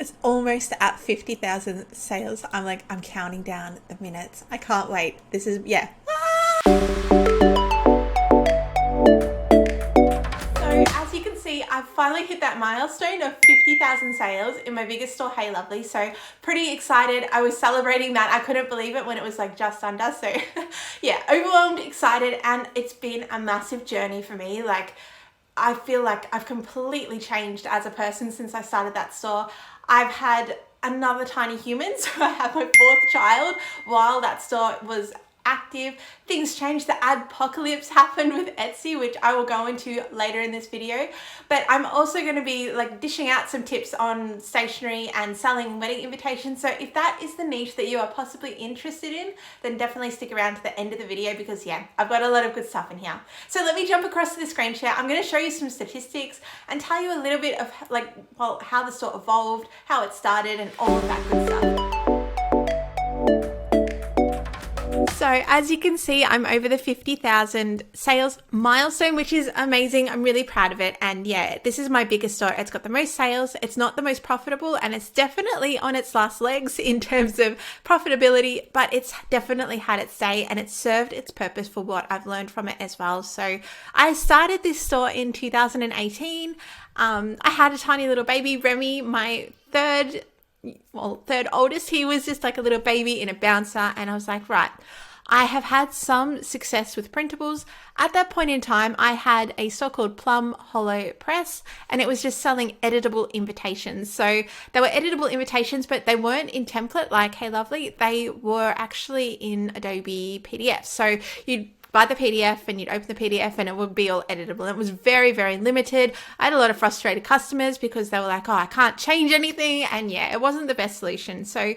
It's almost at 50,000 sales. I'm counting down the minutes. I can't wait. This is, yeah. So as you can see, I've finally hit that milestone of 50,000 sales in my biggest store, Hey Lovely. So pretty excited. I was celebrating that. I couldn't believe it when it was like just under. So yeah, overwhelmed, excited, and it's been a massive journey for me. Like, I feel like I've completely changed as a person since I started that store. I've had another tiny human, so I had my fourth child while that store was active. Things changed. The adpocalypse happened with Etsy, which I will go into later in this video. But I'm also going to be like dishing out some tips on stationery and selling wedding invitations. So if that is the niche that you are possibly interested in, then definitely stick around to the end of the video, because yeah, I've got a lot of good stuff in here. So let me jump across to the screen share. I'm going to show you some statistics and tell you a little bit of like, well, how the store evolved, how it started, and all of that good stuff. So as you can see, I'm over the 50,000 sales milestone, which is amazing. I'm really proud of it. And yeah, this is my biggest store. It's got the most sales. It's not the most profitable, and it's definitely on its last legs in terms of profitability, but it's definitely had its day and it's served its purpose for what I've learned from it as well. So I started this store in 2018. I had a tiny little baby, Remy, my third oldest. He was just like a little baby in a bouncer, and I was like, right, I have had some success with printables. At that point in time, I had a store called Plum Hollow Press, and it was just selling editable invitations. So they were editable invitations, but they weren't in template like Hey Lovely. They were actually in Adobe PDF. So you'd buy the PDF and you'd open the PDF and it would be all editable. It was very, very limited. I had a lot of frustrated customers because they were like, oh, I can't change anything. And yeah, it wasn't the best solution. So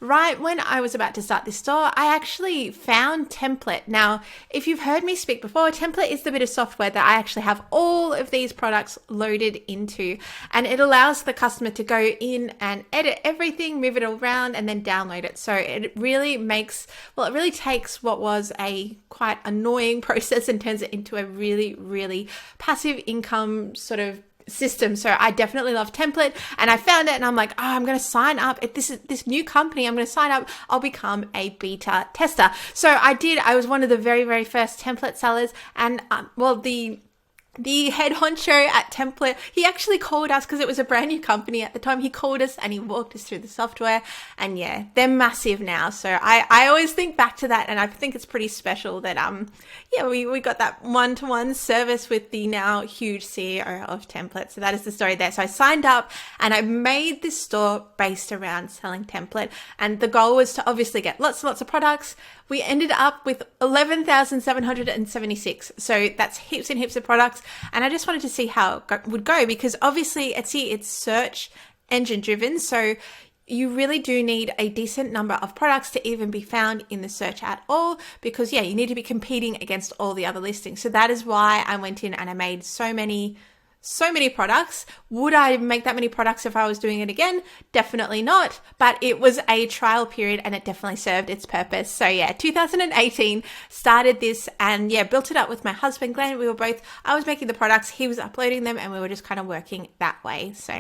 right when I was about to start this store, I actually found Template. Now, if you've heard me speak before, Template is the bit of software that I actually have all of these products loaded into, and it allows the customer to go in and edit everything, move it around, and then download it. So it really makes, well, it really takes what was a quite annoying process and turns it into a really, really passive income sort of system. So I definitely love Template, and I found it and I'm like, oh, I'm going to sign up. If this is this new company, I'm going to sign up. I'll become a beta tester. So I did. I was one of the very, very first Template sellers, and well, the head honcho at Template, he actually called us because it was a brand new company at the time. He called us and he walked us through the software, and yeah, they're massive now. So I always think back to that, and I think it's pretty special that yeah, we got that one-to-one service with the now huge CEO of Template. So that is the story there. So I signed up and I made this store based around selling Template, and the goal was to obviously get lots and lots of products. We ended up with 11,776. So that's heaps and heaps of products. And I just wanted to see how it would go, because obviously Etsy, it's search engine driven. So you really do need a decent number of products to even be found in the search at all, because yeah, you need to be competing against all the other listings. So that is why I went in and I made so many products. Would I make that many products if I was doing it again? Definitely not. But it was a trial period and it definitely served its purpose. So yeah, 2018 started this, and yeah, built it up with my husband, Glenn. I was making the products, he was uploading them, and we were just kind of working that way. So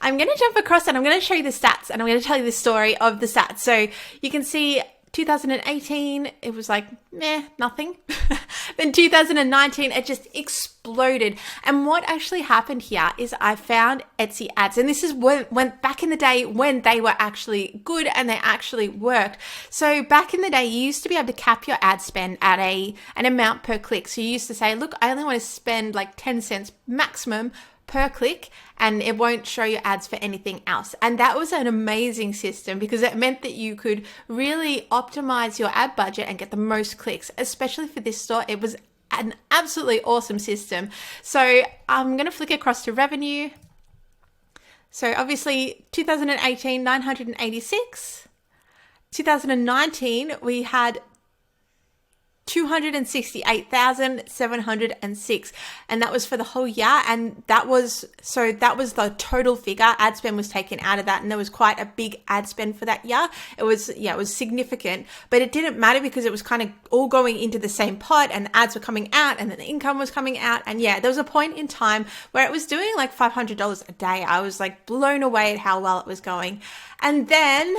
I'm going to jump across and I'm going to show you the stats, and I'm going to tell you the story of the stats. So you can see 2018, it was like, nothing. Then 2019, it just exploded. And what actually happened here is I found Etsy ads. And this is when back in the day when they were actually good and they actually worked. So back in the day, you used to be able to cap your ad spend at an amount per click. So you used to say, look, I only want to spend like 10 cents maximum per click, and it won't show your ads for anything else. And that was an amazing system, because it meant that you could really optimize your ad budget and get the most clicks, especially for this store. It was an absolutely awesome system. So I'm going to flick across to revenue. So obviously 2018, 986. 2019, we had $268,706, and that was for the whole year. And that was the total figure. Ad spend was taken out of that, and there was quite a big ad spend for that year. It was significant, but it didn't matter because it was kind of all going into the same pot, and the ads were coming out and then the income was coming out. And there was a point in time where it was doing like $500 a day. I was like blown away at how well it was going. And then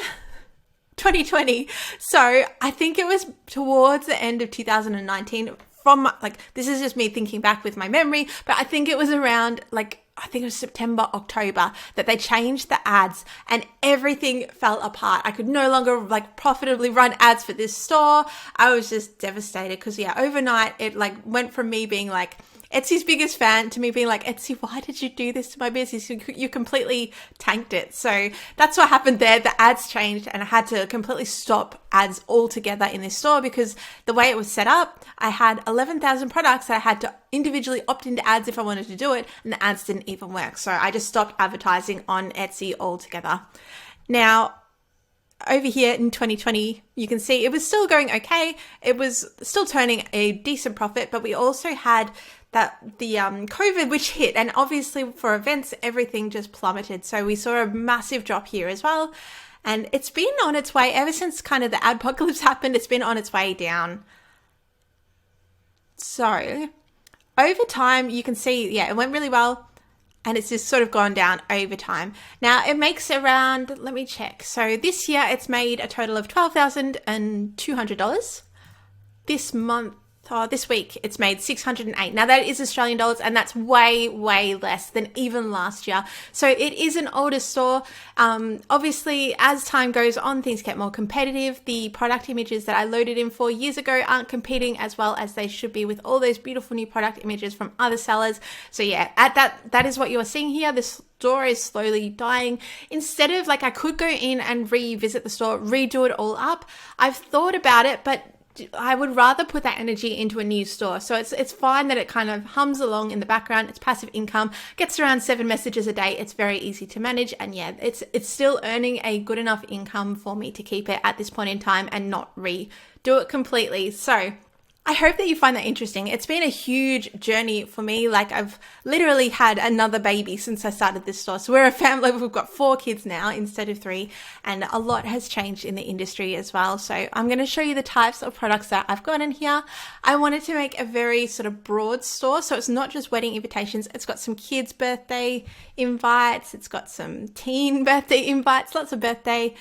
2020. So I think it was towards the end of 2019, from like, this is just me thinking back with my memory, but I think it was around like, I think it was September, October, that they changed the ads and everything fell apart. I could no longer like profitably run ads for this store. I was just devastated because overnight it like went from me being like Etsy's biggest fan to me being like, Etsy, why did you do this to my business? You completely tanked it. So that's what happened there. The ads changed and I had to completely stop ads altogether in this store because the way it was set up, I had 11,000 products. I had to individually opt into ads if I wanted to do it, and the ads didn't even work. So I just stopped advertising on Etsy altogether. Now, over here in 2020, you can see it was still going okay. It was still turning a decent profit, but we also had the COVID, which hit, and obviously for events, everything just plummeted. So we saw a massive drop here as well. And it's been on its way ever since kind of the adpocalypse happened. It's been on its way down. So over time, you can see, it went really well. And it's just sort of gone down over time. Now it makes around, let me check. So this year it's made a total of $12,200. This week it's made 608. Now that is Australian dollars, and that's way, way less than even last year. So it is an older store. Obviously, as time goes on, things get more competitive. The product images that I loaded in 4 years ago aren't competing as well as they should be with all those beautiful new product images from other sellers. So that is what you're seeing here. This store is slowly dying. Instead of like, I could go in and revisit the store, redo it all up. I've thought about it, but I would rather put that energy into a new store. So it's fine that it kind of hums along in the background. It's passive income, gets around 7 messages a day. It's very easy to manage. And it's still earning a good enough income for me to keep it at this point in time and not redo it completely. So I hope that you find that interesting. It's been a huge journey for me. Like, I've literally had another baby since I started this store. So we're a family. We've got 4 kids now instead of 3, and a lot has changed in the industry as well. So I'm going to show you the types of products that I've got in here. I wanted to make a very sort of broad store. So it's not just wedding invitations. It's got some kids' birthday invites. It's got some teen birthday invites, lots of birthday,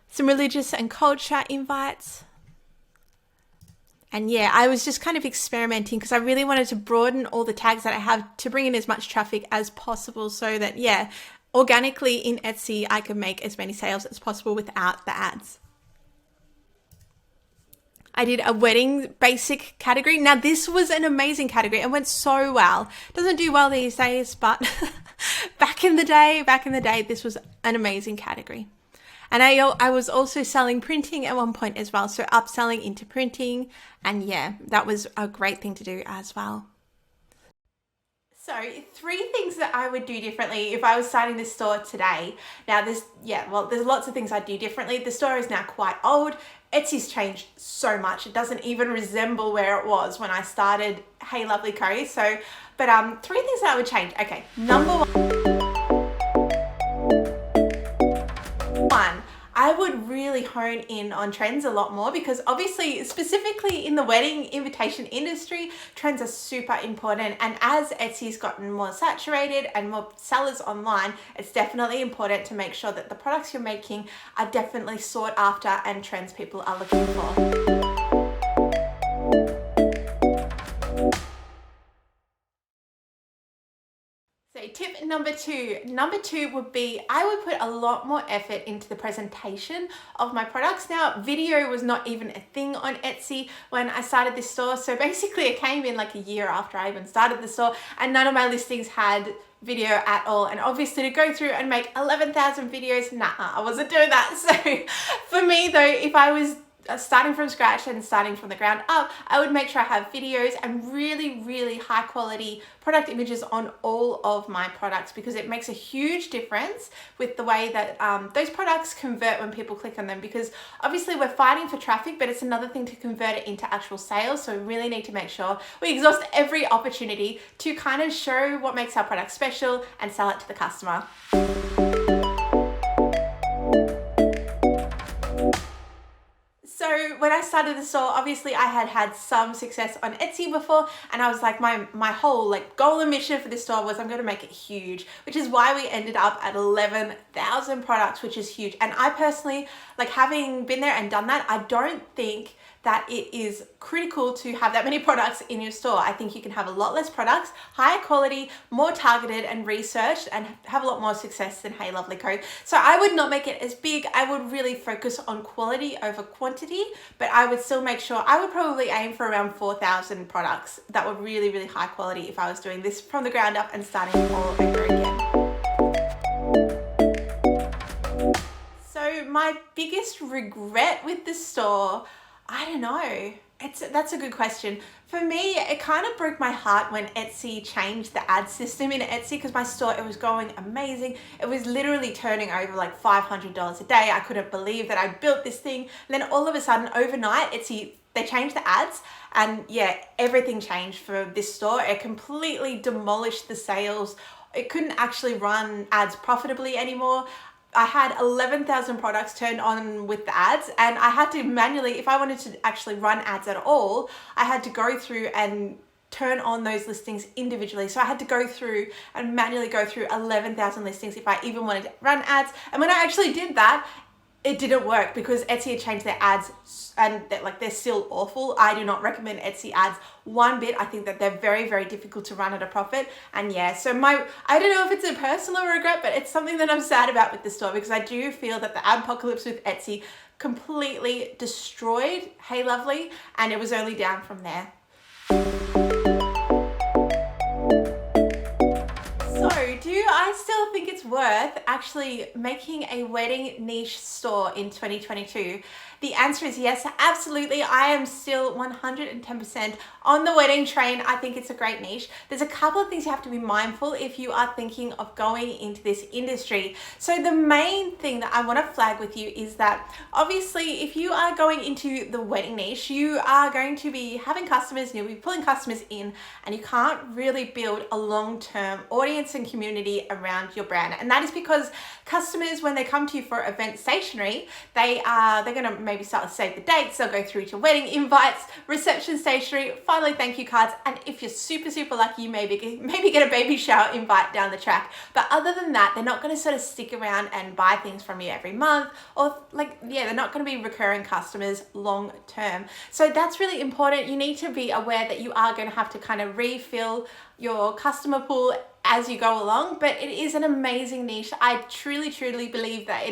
some religious and culture invites. And I was just kind of experimenting because I really wanted to broaden all the tags that I have to bring in as much traffic as possible so that, organically in Etsy, I could make as many sales as possible without the ads. I did a wedding basic category. Now, this was an amazing category. It went so well. Doesn't do well these days, but back in the day, this was an amazing category. And I was also selling printing at one point as well. So upselling into printing. And that was a great thing to do as well. So 3 things that I would do differently if I was starting this store today. Now there's lots of things I'd do differently. The store is now quite old. Etsy's changed so much. It doesn't even resemble where it was when I started Hey Lovely Co. So, but 3 things that I would change. Okay, number 1. I would really hone in on trends a lot more because obviously, specifically in the wedding invitation industry, trends are super important. And as Etsy's gotten more saturated and more sellers online, it's definitely important to make sure that the products you're making are definitely sought after and trends people are looking for. So tip number 2 would be I would put a lot more effort into the presentation of my products. Now, video was not even a thing on Etsy when I started this store. So basically it came in like a year after I even started the store, and none of my listings had video at all. And obviously to go through and make 11,000 videos, I wasn't doing that. So for me though, if I was starting from scratch and starting from the ground up, I would make sure I have videos and really, really high quality product images on all of my products, because it makes a huge difference with the way that those products convert when people click on them, because obviously we're fighting for traffic, but it's another thing to convert it into actual sales. So we really need to make sure we exhaust every opportunity to kind of show what makes our product special and sell it to the customer. So when I started the store, obviously I had some success on Etsy before, and I was like, my whole goal and mission for this store was I'm going to make it huge, which is why we ended up at 11,000 products, which is huge. And I personally, having been there and done that, I don't think that it is critical to have that many products in your store. I think you can have a lot less products, higher quality, more targeted and researched, and have a lot more success than Hey Lovely Co. So I would not make it as big. I would really focus on quality over quantity, but I would still make sure, I would probably aim for around 4,000 products that were really, really high quality if I was doing this from the ground up and starting all over again. So my biggest regret with the store, I don't know. That's a good question. For me, it kind of broke my heart when Etsy changed the ad system in Etsy, because my store, it was going amazing. It was literally turning over like $500 a day. I couldn't believe that I built this thing. And then all of a sudden, overnight, Etsy, they changed the ads, and yeah, everything changed for this store. It completely demolished the sales. It couldn't actually run ads profitably anymore. I had 11,000 products turned on with the ads, and I had to manually, if I wanted to actually run ads at all, I had to go through and turn on those listings individually. So I had to go through and manually go through 11,000 listings if I even wanted to run ads. And when I actually did that, it didn't work because Etsy had changed their ads, and they're still awful. I do not recommend Etsy ads one bit. I think that they're very, very difficult to run at a profit. And yeah, so I don't know if it's a personal regret, but it's something that I'm sad about with the store, because I do feel that the adpocalypse with Etsy completely destroyed Hey Lovely, and it was only down from there. Do I still think it's worth actually making a wedding niche store in 2022? The answer is yes, absolutely. I am still 110% on the wedding train. I think it's a great niche. There's a couple of things you have to be mindful if you are thinking of going into this industry. So the main thing that I want to flag with you is that obviously if you are going into the wedding niche, you are going to be having customers, you'll be pulling customers in, and you can't really build a long-term audience and community around your brand. And that is because customers, when they come to you for event stationery, they're going to maybe start to save the dates. They'll go through to wedding invites, reception stationery, finally thank you cards, and if you're super, super lucky, you maybe get a baby shower invite down the track. But other than that, they're not going to sort of stick around and buy things from you every month, or they're not going to be recurring customers long term. So that's really important. You need to be aware that you are going to have to kind of refill your customer pool as you go along, but it is an amazing niche. I truly, truly believe that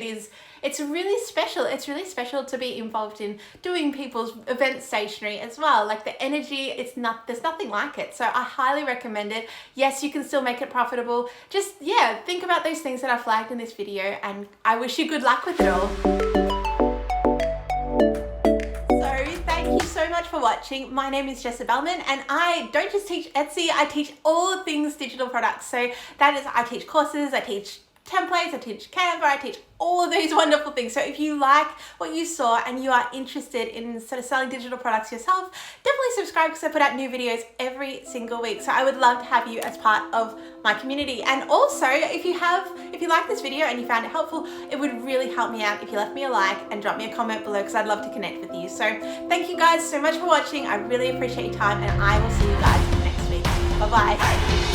it's really special. It's really special to be involved in doing people's event stationery as well. Like the energy, there's nothing like it. So I highly recommend it. Yes, you can still make it profitable. Just, think about those things that I flagged in this video, and I wish you good luck with it all. Thank you so much for watching. My name is Jessa Bellman, and I don't just teach Etsy, I teach all things digital products. So that is, I teach courses, I teach templates, I teach Canva, I teach all of these wonderful things. So if you like what you saw and you are interested in sort of selling digital products yourself, definitely subscribe, because I put out new videos every single week. So I would love to have you as part of my community. And also, if you like this video and you found it helpful, it would really help me out if you left me a like and drop me a comment below, because I'd love to connect with you. So thank you guys so much for watching. I really appreciate your time, and I will see you guys next week. Bye-bye.